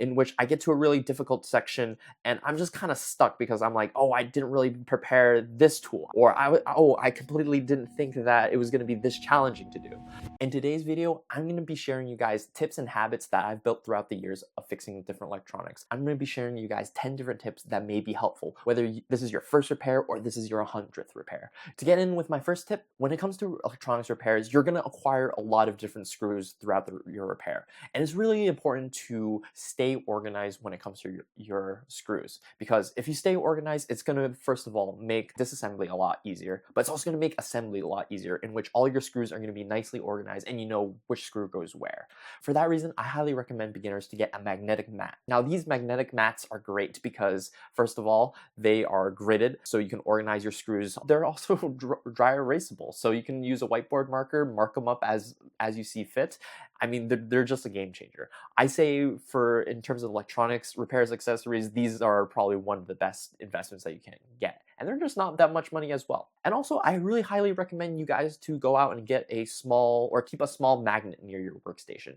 in which I get to a really difficult section and I'm just kind of stuck because I'm like, oh, I didn't really prepare this tool, or I completely didn't think that it was going to be this challenging to do. In today's video, I'm going to be sharing you guys tips and habits that I've built throughout the years of fixing different electronics. I'm going to be sharing you guys 10 different tips that may be helpful, whether this is your first repair or this is your 100th repair. To get in with my first tip, when it comes to electronics repairs, you're going to acquire a lot of different screws throughout your repair. And it's really important to stay organized when it comes to your screws, because if you stay organized, it's going to, first of all, make disassembly a lot easier, but it's also going to make assembly a lot easier, in which all your screws are going to be nicely organized and you know which screw goes where. For that reason, I highly recommend beginners to get a magnetic mat. Now, these magnetic mats are great because, first of all, they are gridded, so you can organize your screws. They're also dry erasable, so you can use a whiteboard marker, mark them up as you see fit. I mean, they're just a game changer. I say in terms of electronics, repairs, accessories, these are probably one of the best investments that you can get. And they're just not that much money as well. And also, I really highly recommend you guys to go out and get a small, or keep a small magnet near your workstation.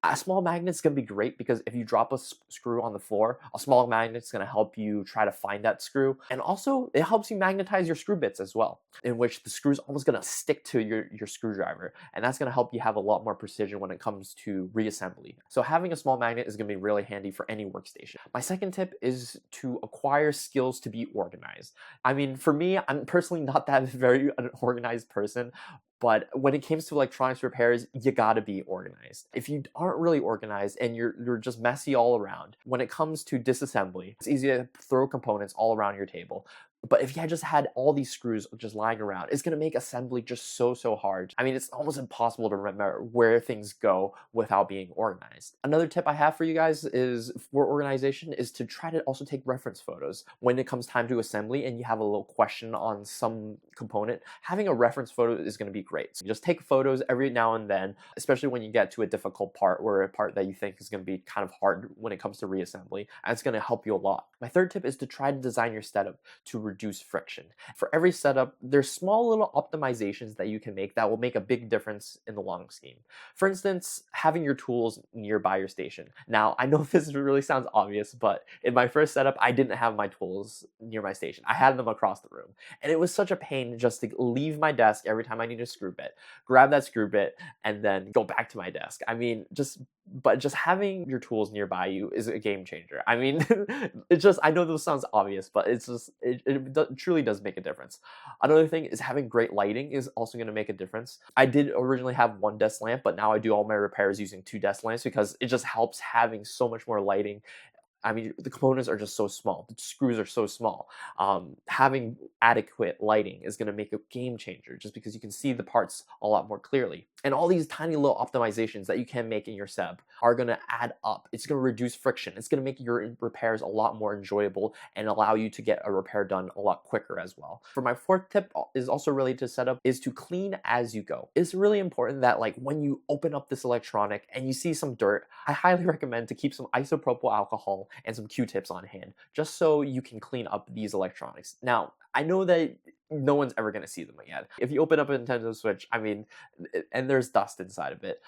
A small magnet's going to be great because if you drop a screw on the floor, a small magnet's going to help you try to find that screw. And also, it helps you magnetize your screw bits as well, in which the screw's almost going to stick to your screwdriver. And that's going to help you have a lot more precision when it comes to reassembly. So having a small magnet is going to be really handy for any workstation. My second tip is to acquire skills to be organized. I mean, for me, I'm personally not that very an organized person, but when it comes to electronics repairs, you gotta be organized. If you aren't really organized and you're just messy all around, when it comes to disassembly, it's easy to throw components all around your table. But if you just had all these screws just lying around, it's gonna make assembly just so hard. I mean, it's almost impossible to remember where things go without being organized. Another tip I have for you guys is for organization is to try to also take reference photos. When it comes time to assembly and you have a little question on some component, having a reference photo is gonna be great. So just take photos every now and then, especially when you get to a difficult part or a part that you think is gonna be kind of hard when it comes to reassembly, and it's gonna help you a lot. My third tip is to try to design your setup to reduce friction. For every setup, there's small little optimizations that you can make that will make a big difference in the long scheme. For instance, having your tools nearby your station. Now, I know this really sounds obvious, but in my first setup, I didn't have my tools near my station. I had them across the room. And it was such a pain just to leave my desk every time I need a screw bit, grab that screw bit, and then go back to my desk. I mean, just having your tools nearby you is a game changer. I mean, I know this sounds obvious, but it truly does make a difference. Another thing is having great lighting is also going to make a difference. I did originally have one desk lamp, but now I do all my repairs using 2 desk lamps because it just helps having so much more lighting. I mean, the components are just so small. The screws are so small. Having adequate lighting is going to make a game changer just because you can see the parts a lot more clearly. And all these tiny little optimizations that you can make in your setup are going to add up. It's going to reduce friction. It's going to make your repairs a lot more enjoyable and allow you to get a repair done a lot quicker as well. For my fourth tip is also related to setup, is to clean as you go. It's really important that when you open up this electronic and you see some dirt, I highly recommend to keep some isopropyl alcohol and some Q-tips on hand, just so you can clean up these electronics. Now, I know that no one's ever going to see them again. If you open up a Nintendo Switch, I mean, and there's dust inside of it,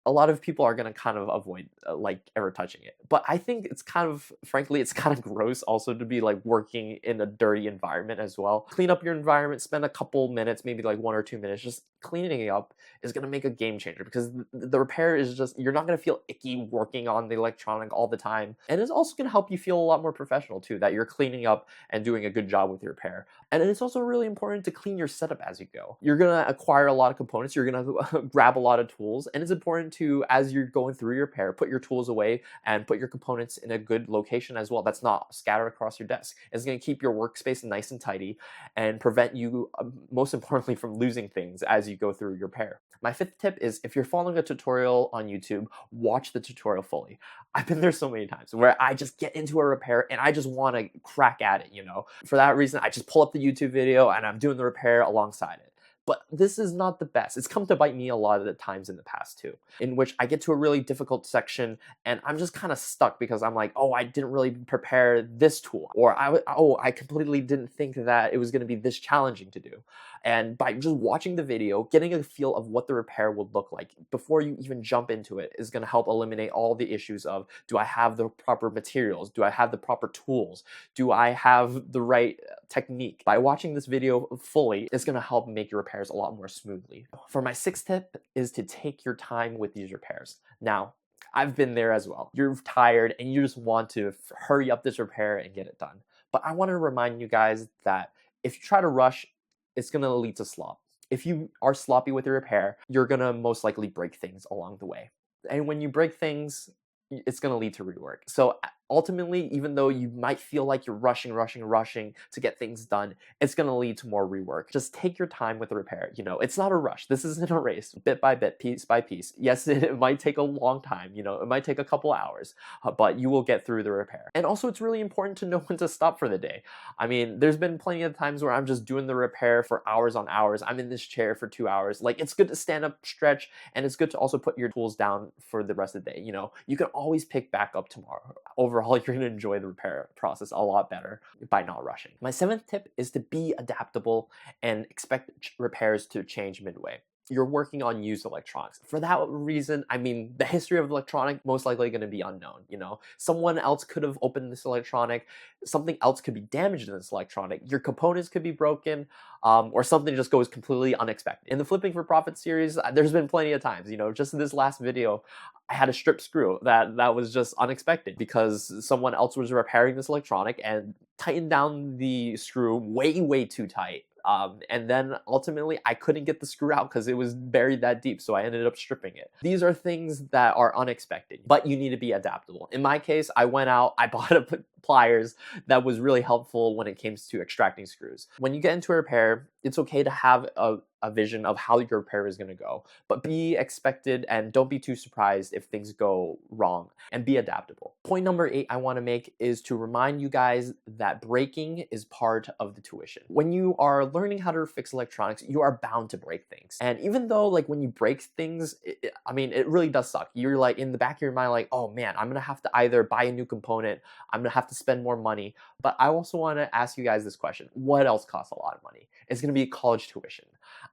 a lot of people are going to kind of avoid ever touching it. But I think it's frankly, it's kind of gross also to be working in a dirty environment as well. Clean up your environment, spend a couple minutes, maybe 1 or 2 minutes, just cleaning it up is going to make a game changer, because the repair is just, you're not going to feel icky working on the electronic all the time. And it's also going to help you feel a lot more professional too, that you're cleaning up and doing a good job with your repair. And it's also really important to clean your setup as you go. You're going to acquire a lot of components, you're going to grab a lot of tools, and it's important to, as you're going through your repair, put your tools away and put your components in a good location as well that's not scattered across your desk. It's going to keep your workspace nice and tidy and prevent you, most importantly, from losing things as you go through your repair. My fifth tip is, if you're following a tutorial on YouTube, watch the tutorial fully. I've been there so many times where I just get into a repair and I just want to crack at it, For that reason, I just pull up the YouTube video and I'm doing the repair alongside it. But this is not the best. It's come to bite me a lot of the times in the past too, in which I get to a really difficult section and I'm just kind of stuck because I'm like, oh, I didn't really prepare this tool, or I completely didn't think that it was going to be this challenging to do. And by just watching the video, getting a feel of what the repair would look like before you even jump into it is going to help eliminate all the issues of, do I have the proper materials? Do I have the proper tools? Do I have the right technique? By watching this video fully, it's going to help make your repairs a lot more smoothly. For my sixth tip is to take your time with these repairs. Now, I've been there as well. You're tired and you just want to hurry up this repair and get it done. But I want to remind you guys that if you try to rush, it's going to lead to slop. If you are sloppy with your repair, you're going to most likely break things along the way. And when you break things, it's going to lead to rework. So ultimately, even though you might feel like you're rushing to get things done, it's going to lead to more rework. Just take your time with the repair. You know, it's not a rush. This isn't a race, bit by bit, piece by piece. Yes, it might take a long time. You know, it might take a couple hours, but you will get through the repair. And also, it's really important to know when to stop for the day. I mean, there's been plenty of times where I'm just doing the repair for hours on hours. I'm in this chair for 2 hours. Like, it's good to stand up, stretch, and it's good to also put your tools down for the rest of the day. You know, you can always pick back up tomorrow. Overall, you're going to enjoy the repair process a lot better by not rushing. My seventh tip is to be adaptable and expect repairs to change midway. You're working on used electronics. For that reason, I mean, the history of electronic most likely going to be unknown. You know, someone else could have opened this electronic, something else could be damaged in this electronic, your components could be broken, or something just goes completely unexpected. In the Flipping for Profit series, there's been plenty of times, you know, just in this last video, I had a strip screw that was just unexpected because someone else was repairing this electronic and tightened down the screw way too tight. And then ultimately I couldn't get the screw out because it was buried that deep, so I ended up stripping it. These are things that are unexpected, but you need to be adaptable. In my case, I went out, I bought a pliers that was really helpful when it came to extracting screws. When you get into a repair, it's okay to have a vision of how your repair is going to go, but be expected and don't be too surprised if things go wrong, and be adaptable. Point number 8 I want to make is to remind you guys that breaking is part of the tuition. When you are learning how to fix electronics, you are bound to break things. And even though like when you break things, I mean, it really does suck. You're like in the back of your mind like, oh man, I'm going to have to either buy a new component, I'm going to have to spend more money. But I also want to ask you guys this question. What else costs a lot of money? It's going to be college tuition.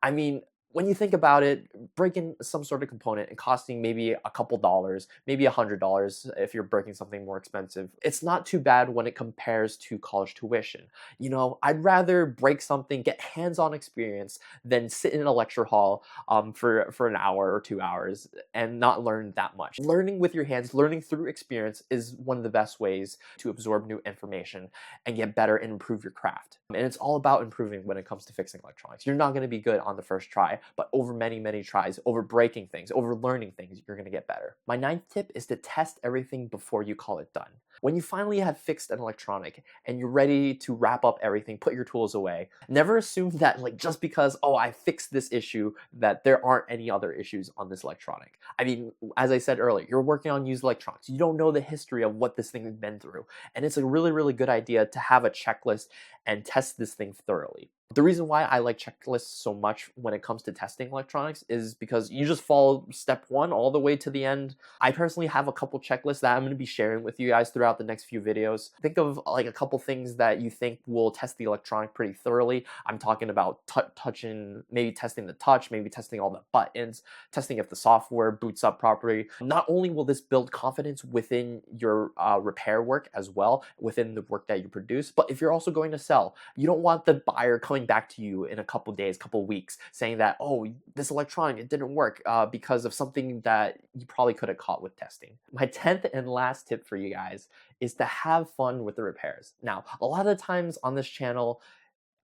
I mean, when you think about it, breaking some sort of component and costing maybe a couple dollars, maybe $100 if you're breaking something more expensive, it's not too bad when it compares to college tuition. You know, I'd rather break something, get hands-on experience than sit in a lecture hall for an hour or 2 hours and not learn that much. Learning with your hands, learning through experience is one of the best ways to absorb new information and get better and improve your craft. And it's all about improving when it comes to fixing electronics. You're not going to be good on the first try, but over many tries, over breaking things, over learning things, you're going to get better. My 9th tip is to test everything before you call it done. When you finally have fixed an electronic and you're ready to wrap up everything, put your tools away, never assume that like just because, oh, I fixed this issue, that there aren't any other issues on this electronic. I mean, as I said earlier, you're working on used electronics. You don't know the history of what this thing has been through. And it's a really good idea to have a checklist and test this thing thoroughly. The reason why I like checklists so much when it comes to testing electronics is because you just follow step 1 all the way to the end. I personally have a couple checklists that I'm going to be sharing with you guys throughout the next few videos. Think of like a couple things that you think will test the electronic pretty thoroughly. I'm talking about touching, maybe testing the touch, maybe testing all the buttons, testing if the software boots up properly. Not only will this build confidence within your repair work as well, within the work that you produce, but if you're also going to sell, you don't want the buyer coming back to you in a couple days, couple weeks, saying that, oh, this electronic, it didn't work because of something that you probably could have caught with testing. My 10th and last tip for you guys is to have fun with the repairs. Now, a lot of the times on this channel,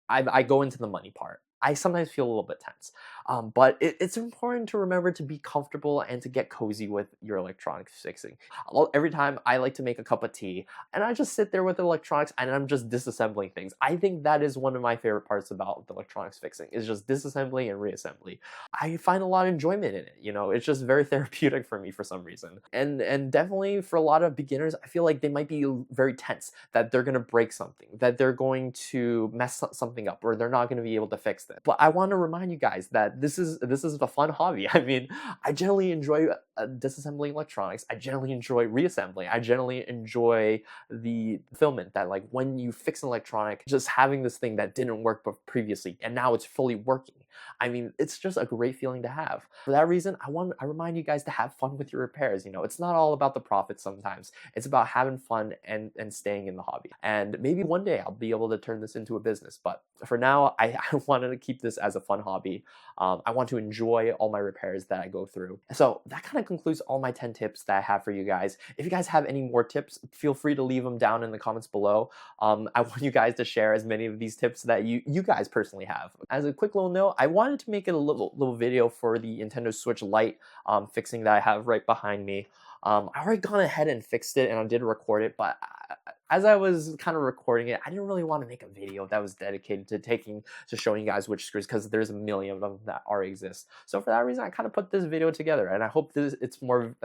I go into the money part. I sometimes feel a little bit tense. But it's important to remember to be comfortable and to get cozy with your electronics fixing. Every time I like to make a cup of tea, and I just sit there with the electronics and I'm just disassembling things. I think that is one of my favorite parts about the electronics fixing, is just disassembling and reassembly. I find a lot of enjoyment in it. You know, it's just very therapeutic for me for some reason. And definitely for a lot of beginners, I feel like they might be very tense that they're gonna break something, that they're going to mess something up, or they're not gonna be able to fix it. But I want to remind you guys that this is a fun hobby. I mean, I generally enjoy disassembling electronics. I generally enjoy reassembling. I generally enjoy the fulfillment that, like, when you fix an electronic, just having this thing that didn't work previously and now it's fully working. I mean, it's just a great feeling to have. For that reason, I remind you guys to have fun with your repairs. You know, it's not all about the profit sometimes. It's about having fun and staying in the hobby. And maybe one day I'll be able to turn this into a business. But for now, I wanted to keep this as a fun hobby. I want to enjoy all my repairs that I go through. So that kind of concludes all my 10 tips that I have for you guys. If you guys have any more tips, feel free to leave them down in the comments below. I want you guys to share as many of these tips that you guys personally have. As a quick little note, I wanted to make a little video for the Nintendo Switch Lite fixing that I have right behind me. I already gone ahead and fixed it, and I did record it, but as I was kind of recording it, I didn't really want to make a video that was dedicated to showing you guys which screws, because there's a million of them that already exist. So for that reason, I kind of put this video together, and I hope it's more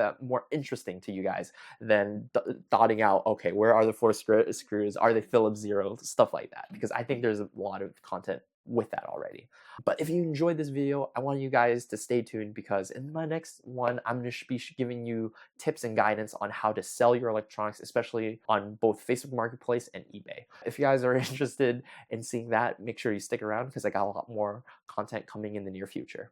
interesting to you guys than dotting out, okay, where are the four screws? Are they Phillips zero? Stuff like that, because I think there's a lot of content with that already. But if you enjoyed this video, I want you guys to stay tuned, because in my next one, I'm going to be giving you tips and guidance on how to sell your electronics, especially on both Facebook Marketplace and eBay. If you guys are interested in seeing that, make sure you stick around, because I got a lot more content coming in the near future.